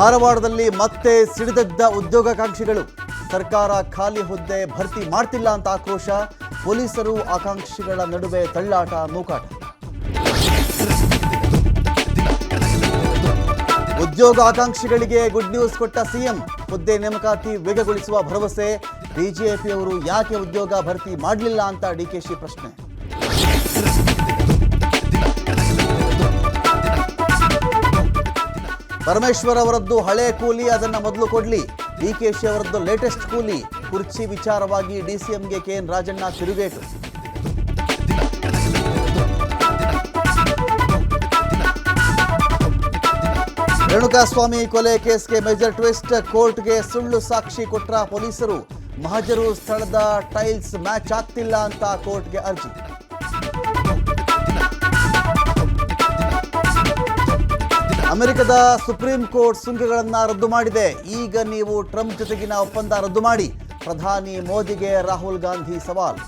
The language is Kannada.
ಧಾರವಾಡದಲ್ಲಿ ಮತ್ತೆ ಸಿಡಿದೆದ್ದ ಉದ್ಯೋಗಾಕಾಂಕ್ಷಿಗಳು. ಸರ್ಕಾರ ಖಾಲಿ ಹುದ್ದೆ ಭರ್ತಿ ಮಾಡ್ತಿಲ್ಲ ಅಂತ ಆಕ್ರೋಶ. ಪೊಲೀಸರು ಆಕಾಂಕ್ಷಿಗಳ ನಡುವೆ ತಳ್ಳಾಟ ನೂಕಾಟ. ಉದ್ಯೋಗ ಆಕಾಂಕ್ಷಿಗಳಿಗೆ ಗುಡ್ ನ್ಯೂಸ್ ಕೊಟ್ಟ ಸಿಎಂ. ಹುದ್ದೆ ನೇಮಕಾತಿ ವೇಗಗೊಳಿಸುವ ಭರವಸೆ. ಬಿಜೆಪಿಯವರು ಯಾಕೆ ಉದ್ಯೋಗ ಭರ್ತಿ ಮಾಡಲಿಲ್ಲ ಅಂತ ಡಿಕೆಶಿ ಪ್ರಶ್ನೆ. ಪರಮೇಶ್ವರ್ ಅವರದ್ದು ಹಳೆ ಕೂಲಿ, ಅದನ್ನು ಮೊದಲು ಕೊಡ್ಲಿ. ಡಿಕೆಶಿ ಅವರದ್ದು ಲೇಟೆಸ್ಟ್ ಕೂಲಿ. ಕುರ್ಚಿ ವಿಚಾರವಾಗಿ ಡಿಸಿಎಂಗೆ ಕೆಎನ್ ರಾಜಣ್ಣ ತಿರುಗೇಟು. ರೇಣುಕಾಸ್ವಾಮಿ ಕೊಲೆ ಕೇಸ್ಗೆ ಮೇಜರ್ ಟ್ವಿಸ್ಟ್. ಕೋರ್ಟ್ಗೆ ಸುಳ್ಳು ಸಾಕ್ಷಿ ಕೊಟ್ರ ಪೊಲೀಸರು. ಮಹಜರು ಸ್ಥಳದ ಟೈಲ್ಸ್ ಮ್ಯಾಚ್ ಆಗ್ತಿಲ್ಲ ಅಂತ ಕೋರ್ಟ್ಗೆ ಅರ್ಜಿ. ಅಮೆರಿಕದ ಸುಪ್ರೀಂ ಕೋರ್ಟ್ ಸುಂಕಗಳನ್ನು ರದ್ದು ಮಾಡಿದೆ. ಈಗ ನೀವು ಟ್ರಂಪ್ ಜೊತೆಗಿನ ಒಪ್ಪಂದ ರದ್ದು ಮಾಡಿ. ಪ್ರಧಾನಿ ಮೋದಿಗೆ ರಾಹುಲ್ ಗಾಂಧಿ ಸವಾಲ್.